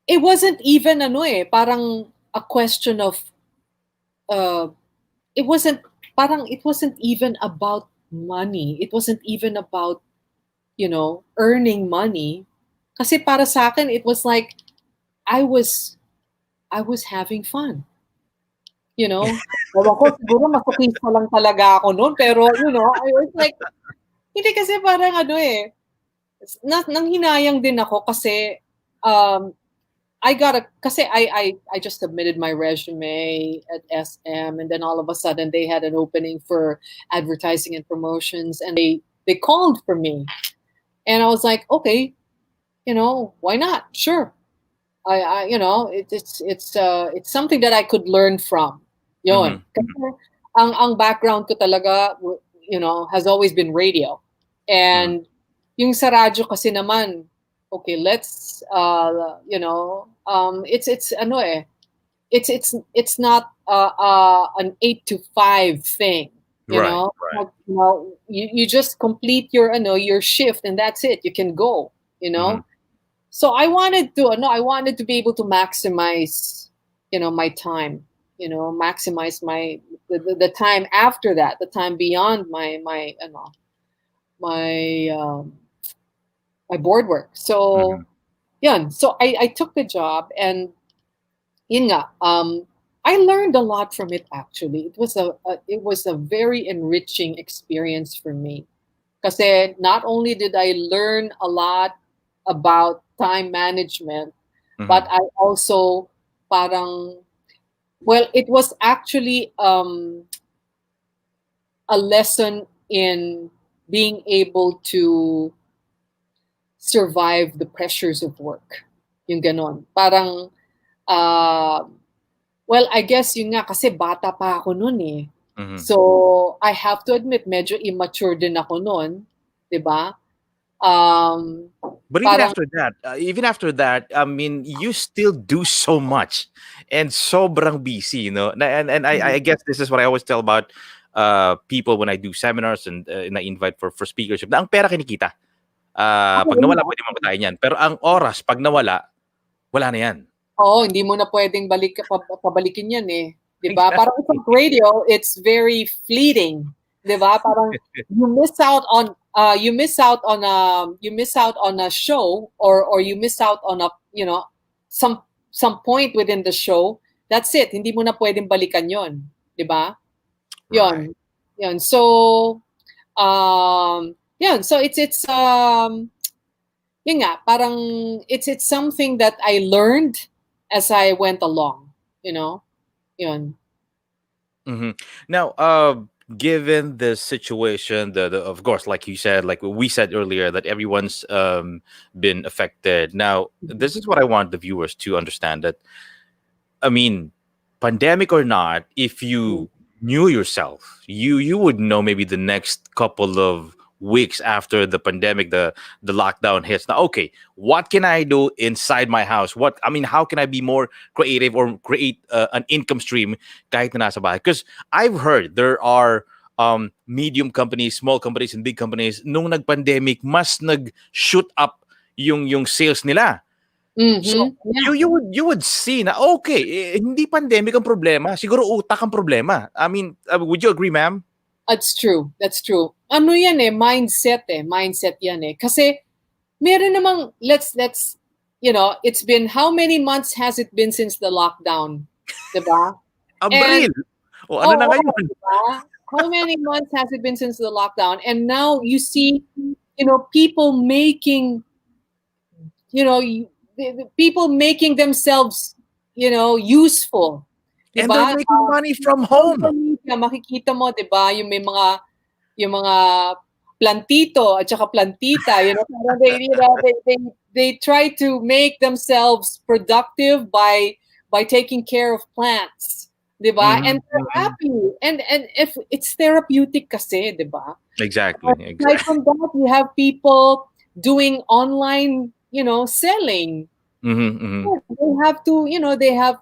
it wasn't even parang a question of it wasn't even about money. It wasn't even about earning money. Kasi para sa akin, it was like I was having fun. Ewan ko, siguro masokista lang talaga ako noon, pero I was like, hindi kasi parang nanghinayang din ako kasi I just submitted my resume at SM, and then all of a sudden they had an opening for advertising and promotions, and they called for me. And I was like, okay, why not? Sure. It's something that I could learn from. Yun. Kasi ang background ko talaga, has always been radio. And yung sa radyo kasi naman, okay, let's it's not an 8 to 5 thing. Right. You just complete your shift, and that's it. You can go. So I wanted to be able to maximize, my time. Maximize the time after that, the time beyond my board work. So, So I took the job, and yun nga, I learned a lot from it. Actually, it was a very enriching experience for me. Kasi not only did I learn a lot about time management, but I also it was actually a lesson in being able to survive the pressures of work. Yung ganon. Parang, I guess yun nga, kasi bata pa ako nun eh. So, I have to admit, medyo immature din ako nun. Diba? But even after that, I mean, you still do so much and sobrang busy, And I guess this is what I always tell about people when I do seminars and I invite for speakership. Na ang pera kinikita. Pag nawala, pwede mapatayin yan. Pero ang oras, pag nawala, wala na yan. Oo, hindi mo na pwedeng pabalikin yan eh. Diba? Parang sa radio, it's very fleeting. Diba? Parang you miss out on a show or you miss out on some point within the show. That's it. Hindi mo na pwedeng balikan yon, 'di ba? Yon. Yun. So, yun. So it's yun nga, parang it's something that I learned as I went along, you know? Yun. Mm-hmm. Now, given the situation, the of course, like you said, like we said earlier, that everyone's been affected. Now, this is what I want the viewers to understand, that, I mean, pandemic or not, if you knew yourself, you would know maybe the next couple of weeks after the pandemic, the lockdown hits. Now, okay, what can I do inside my house? How can I be more creative or create an income stream kahit na nasa bahay? Because I've heard there are medium companies, small companies, and big companies. Nung nag-pandemic, mas nag-shoot up yung sales nila. Mm-hmm. So you would see na okay, hindi pandemic ang problema, siguro utak ang problema. I mean, would you agree, ma'am? That's true. Ano yan mindset yan Kasi meron namang, let's it's been, how many months has it been since the lockdown? Diba? Abril. Ano na ngayon? Diba? How many months has it been since the lockdown? And now you see, people making, people making themselves, useful. Diba? And they're making money from home. Makikita mo, diba, yung mga plantito at saka plantita, they try to make themselves productive by taking care of plants, diba? Mm-hmm. And they're happy. And if it's therapeutic kasi, diba? Exactly. Aside from that, you have people doing online, selling. Mm-hmm. They have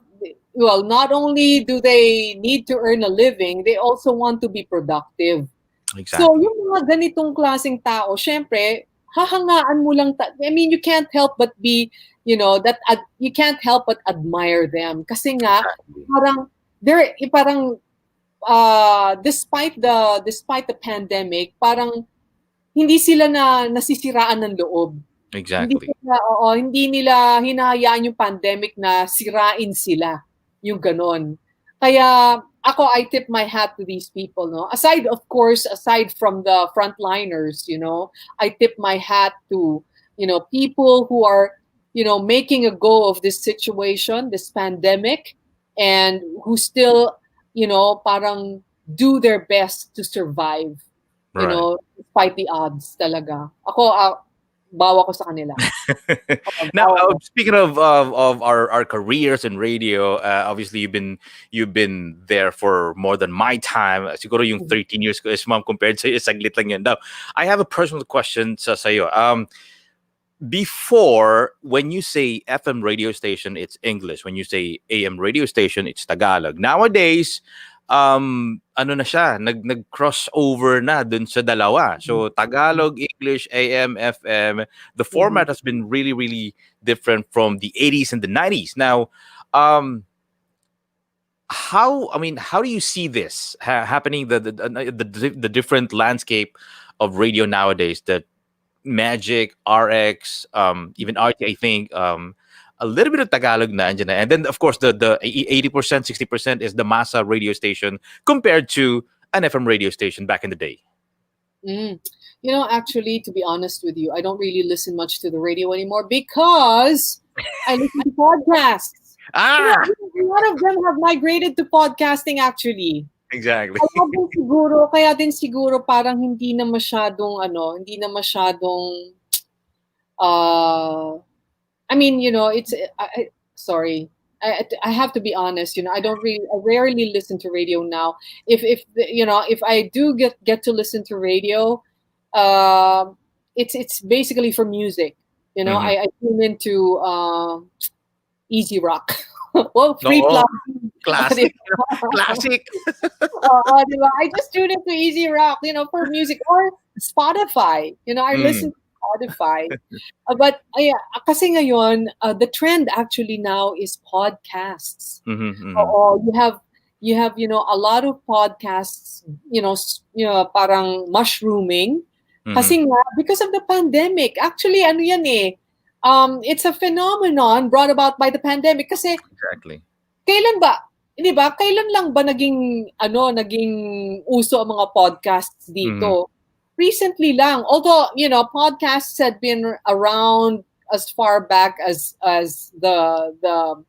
well, not only do they need to earn a living, they also want to be productive. Exactly. So, yung mga ganitong klaseng tao, syempre, hahangaan mo lang, you can't help but be, you can't help but admire them. Kasi nga, despite the pandemic, parang hindi sila nasisiraan ng loob. Exactly. Hindi nila hinahayaan yung pandemic na sirain sila. Yung ganon. Kaya ako, I tip my hat to these people, no? Aside from the frontliners, I tip my hat to, people who are, making a go of this situation, this pandemic, and who still, parang do their best to survive, right. Despite the odds talaga. Ako, bawa ko sa kanila. Now, speaking of our careers in radio, obviously you've been there for more than my time. Siguro yung 13 years ko is, ma'am, compared sa saglit lang yun. Now, I have a personal question sa sayo. Before, when you say FM radio station, it's English. When you say AM radio station, it's Tagalog. Nowadays, ano na siya, nag-cross over na dun sa dalawa. So Tagalog, English, AM, FM, the format has been really, really different from the 80s and the 90s. Now, how do you see this happening, the different landscape of radio nowadays, that Magic, RX, even RT, I think, a little bit of Tagalog na andyan na. And then, of course, the 80%, 60% is the masa radio station compared to an FM radio station back in the day. Actually, to be honest with you, I don't really listen much to the radio anymore because I listen to podcasts. A lot of them have migrated to podcasting, actually. Exactly. Kaya din siguro parang hindi na masyadong it's sorry. I have to be honest, I rarely listen to radio now. If I do get to listen to radio, it's basically for music. I tune into Easy Rock. Well, free classic. Classic. I just tune into Easy Rock, for music, or Spotify. I listen to Spotify. But kasi ngayon, the trend actually now is podcasts. You have a lot of podcasts, parang mushrooming. Kasi nga, because of the pandemic. Actually, it's a phenomenon brought about by the pandemic. Kasi, exactly. Kailan ba? Hindi ba? Kailan lang ba naging uso ang mga podcasts dito? Recently lang. Although, podcasts had been around as far back as the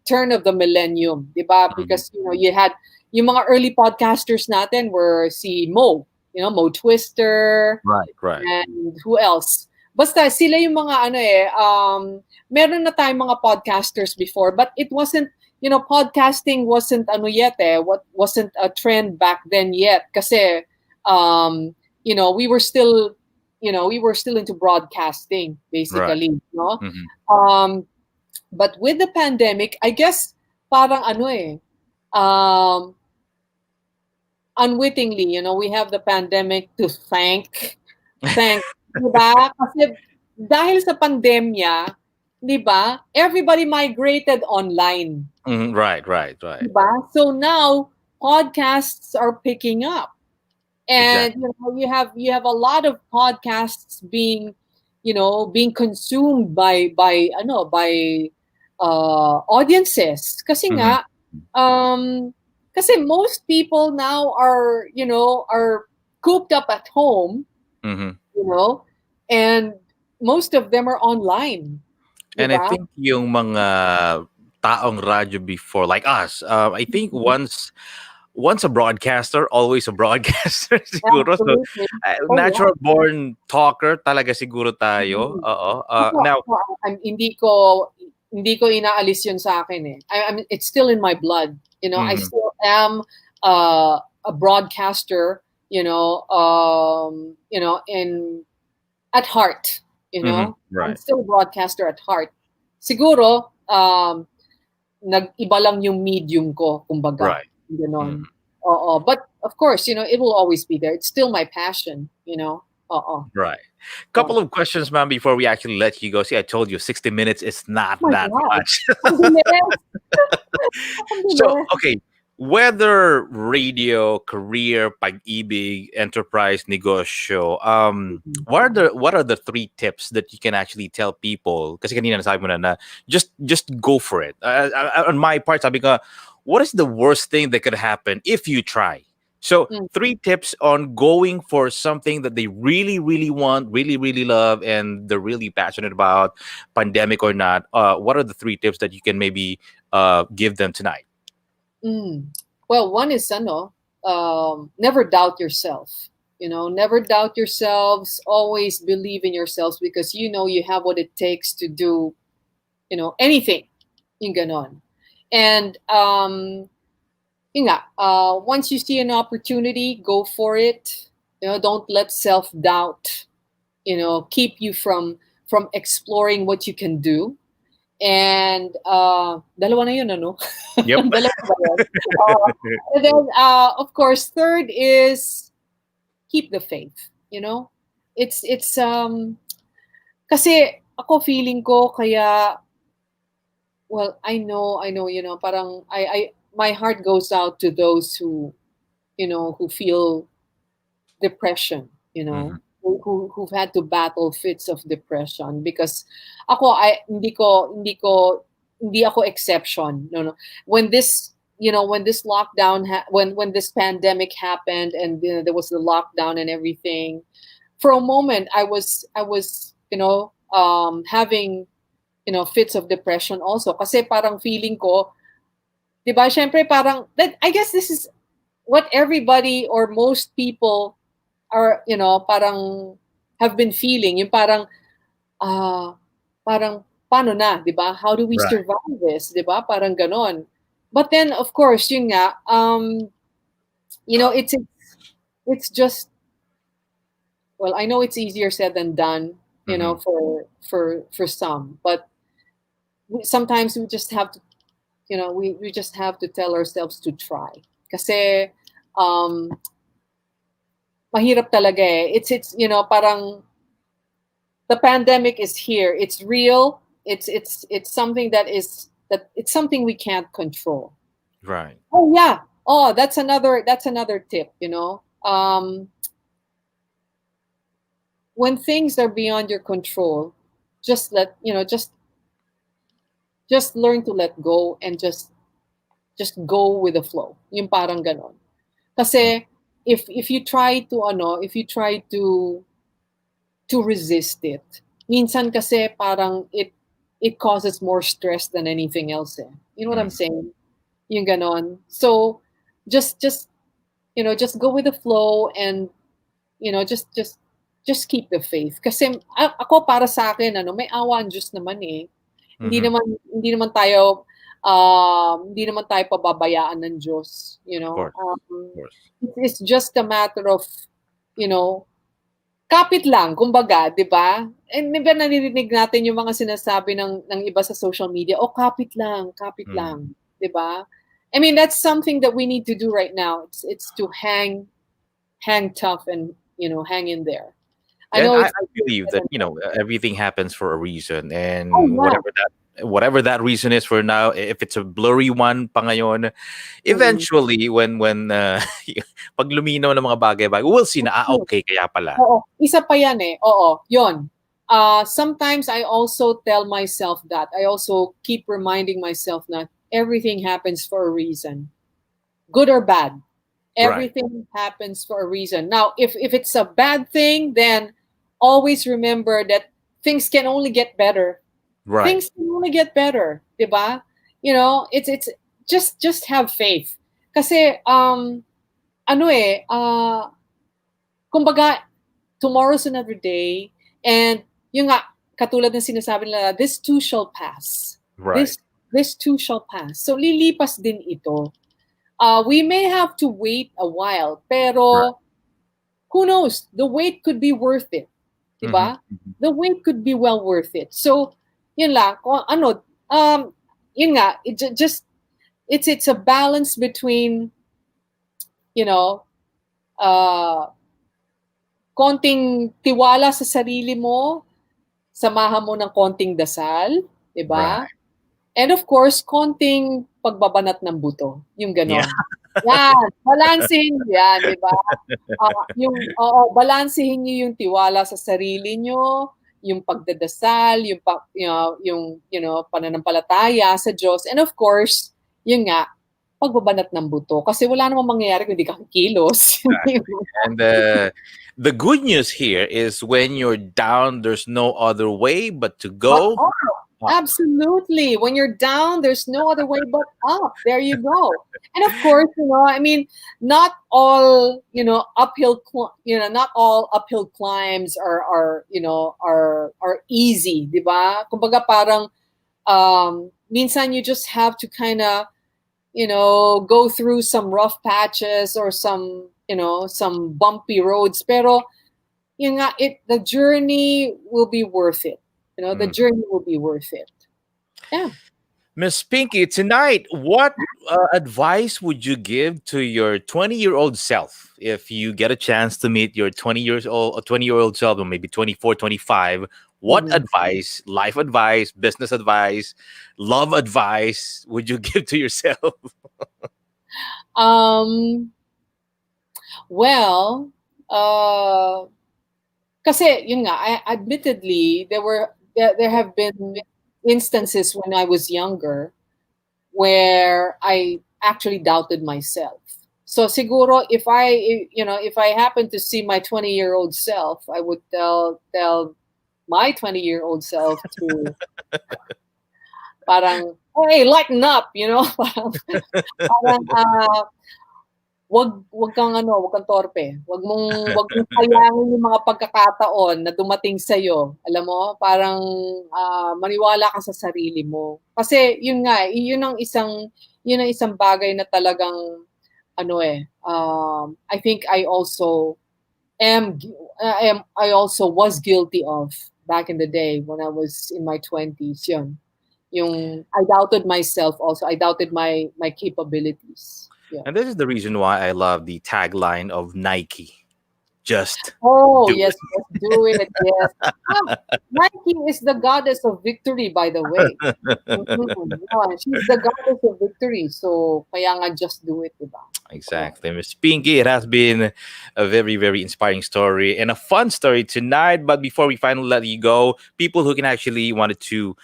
turn of the millennium, 'di ba? Because you had yung mga early podcasters natin were si Mo, Mo Twister, right. And who else? Basta sila yung mga meron na tayong mga podcasters before, but it wasn't, podcasting wasn't wasn't a trend back then yet kasi we were still into broadcasting basically, no? But with the pandemic, I guess parang unwittingly, we have the pandemic to thank, diba? Kasi dahil sa pandemya, diba, everybody migrated online. Right. Diba? So now podcasts are picking up. And exactly. you have a lot of podcasts being consumed by audiences. Kasi nga kasi most people now are cooped up at home, and most of them are online. And I think yung mga taong radyo before, like us, I think once a broadcaster, always a broadcaster siguro. So, natural born talker talaga siguro tayo. Now, hindi ko inaalis yun sa akin eh. It's still in my blood. I still am a broadcaster, in at heart, Right. I'm still a broadcaster at heart. Siguro, nag-iba lang yung medium ko, kumbaga. Right. Ganon. But of course, it will always be there. It's still my passion, Right. Couple of questions, ma'am, before we actually let you go. See, I told you 60 minutes is not that much. So, okay. Whether radio, career, pag-ibig, enterprise, negosyo, what are the 3 tips that you can actually tell people? Kasi kanina nasabi mo na just go for it. On my part, sabi ko, what is the worst thing that could happen if you try? So 3 tips on going for something that they really, really want, really, really love, and they're really passionate about, pandemic or not. What are the 3 tips that you can maybe give them tonight? Well, one is never doubt yourself. Never doubt yourselves. Always believe in yourselves because you have what it takes to do, anything. Yung ganon. And once you see an opportunity, go for it. Don't let self-doubt, keep you from exploring what you can do. And dalawa na yun, ano? Yep. Dalawa ba yun? And then, of course, third is keep the faith. It's kasi ako feeling ko kaya, well, I know, parang my heart goes out to those who feel depression, who've had to battle fits of depression, because hindi ako exception. No. When this lockdown, when this pandemic happened and there was the lockdown and everything, for a moment I was having fits of depression also, kasi parang feeling ko, diba, syempre parang, I guess this is what everybody or most people are, parang have been feeling, yung parang paano na, diba? How do we survive this, diba? Parang ganon. But then, of course, yun nga, it's just, well, I know it's easier said than done, for some, but sometimes we just have to, we just have to tell ourselves to try. Kasi, mahirap talaga eh. It's parang the pandemic is here. It's real. It's something it's something we can't control. Right. Oh yeah. Oh, that's another tip, when things are beyond your control, just learn to let go and just just go with the flow. Yung parang ganon. Kasi if you try to resist it, minsan kasi parang it causes more stress than anything else. You know what I'm saying? Yung ganon. So just go with the flow and just keep the faith. Kasi ako para sa akin may awa ang Diyos naman eh. Hindi naman tayo pababayaan ng Diyos, Of course. It's just a matter of kapit lang kumbaga, 'di ba? And diba naririnig natin yung mga sinasabi ng iba sa social media, kapit lang, 'di ba? I mean, that's something that we need to do right now. It's to hang tough and hang in there. I believe that everything happens for a reason, and whatever that reason is for now, if it's a blurry one pa ngayon, eventually when pag luminaw ng mga bagay, we'll see na okay kaya pala. Oo, isa pa yan eh. Oo, yon. Sometimes I also tell myself that. I also keep reminding myself that everything happens for a reason. Good or bad. Everything happens for a reason. Now, if it's a bad thing, then always remember that things can only get better. Right. Things can only get better, diba? It's just have faith. Kasi kumbaga tomorrow's another day, and yung nga katulad ng sinasabi nila, this too shall pass. Right. This too shall pass. So lilipas din ito. We may have to wait a while, pero who knows? The wait could be worth it. Diba? The wait could be well worth it. So, yun lang. Yun nga, it's a balance between, konting tiwala sa sarili mo, samahan mo ng konting dasal, diba? Right. And of course, konting pagbabanat ng buto. Yung gano'n. Yeah. Yan. Balansehin yan, di ba? Balansehin niyo yung tiwala sa sarili niyo, yung pagdadasal, yung pananampalataya sa Diyos. And of course, yun nga, pagbabanat ng buto. Kasi wala namang mangyayari kung hindi ka kilos. And the good news here is when you're down, there's no other way but to go. Absolutely. When you're down, there's no other way but up. There you go. And of course, not all, not all uphill climbs are easy, di ba? Kumbaga parang minsan you just have to kind of, go through some rough patches or some bumpy roads. Pero the journey will be worth it. The journey will be worth it. Yeah. Miss Pinky, tonight, what advice would you give to your 20-year-old self if you get a chance to meet your 20-year-old self, or maybe 24, 25? What advice, life advice, business advice, love advice would you give to yourself? Well, kasi yun nga, admittedly, there have been instances when I was younger where I actually doubted myself. So siguro if I happen to see my 20-year-old self, I would tell my 20-year-old self to parang, hey, lighten up, parang wag kang torpe. Wag mong sayangin yung mga pagkakataon na dumating sa iyo. Alam mo, parang maniwala ka sa sarili mo. Kasi yun nga, yun ang isang bagay na talagang I think I also was guilty of back in the day when I was in my 20s. Yung I doubted myself also. I doubted my capabilities. Yeah. And this is the reason why I love the tagline of Nike. Just Oh, do yes, let's do it. Yes. Nike is the goddess of victory, by the way. Yeah, she's the goddess of victory. So, kaya nga just do it, diba? Exactly. Miss Pinky, it has been a very, very inspiring story and a fun story tonight. But before we finally let you go, people who can actually wanted to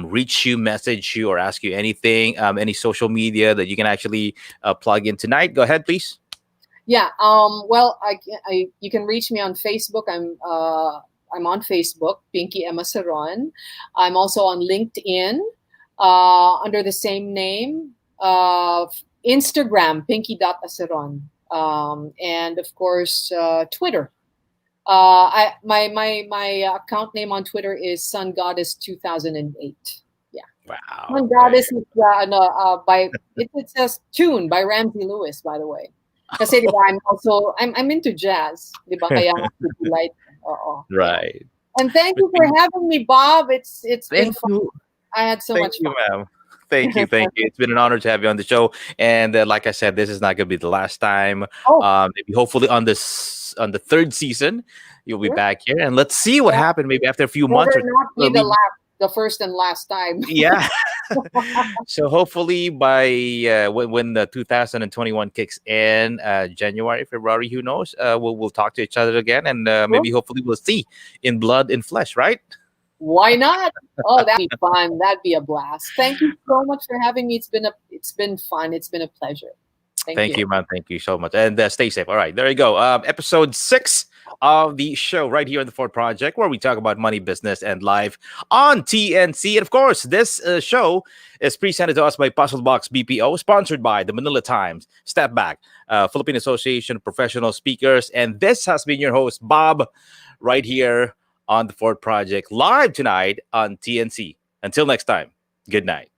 reach you, message you, or ask you anything, any social media that you can actually plug in tonight, go ahead, please. Yeah. Well, you can reach me on Facebook. I'm on Facebook, Pinky M. Aseron. I'm also on LinkedIn under the same name. Instagram, pinky.aseron. And of course, Twitter. My account name on Twitter is Sun Goddess 2008. Yeah. Wow. Sun Goddess is it's a tune by Ramsey Lewis, by the way. Kasi diba, I'm into jazz, diba? Kaya City Lite. Right. And thank you for having me, Bob. It's been fun. You. I had so much fun. Ma'am. Thank you. It's been an honor to have you on the show. And like I said, this is not going to be the last time. Maybe hopefully on the third season, you'll be back here, and let's see what happened. Maybe after a few months. Or not be the first and last time. Yeah. So hopefully by when the 2021 kicks in, January, February, who knows? We'll talk to each other again, and maybe hopefully we'll see in blood and flesh, right? Why not? Oh, that'd be fun. That'd be a blast. Thank you so much for having me. It's been fun. It's been a pleasure. Thank you, man. Thank you so much. And stay safe. All right, there you go. Episode 6 of the show right here on the Fort Project, where we talk about money, business, and life on TNC. And of course, this show is presented to us by Puzzle Box BPO, sponsored by the Manila Times, Step Back, Philippine Association of Professional Speakers. And this has been your host, Bob, right here on the Fort Project, live tonight on TNC. Until next time, good night.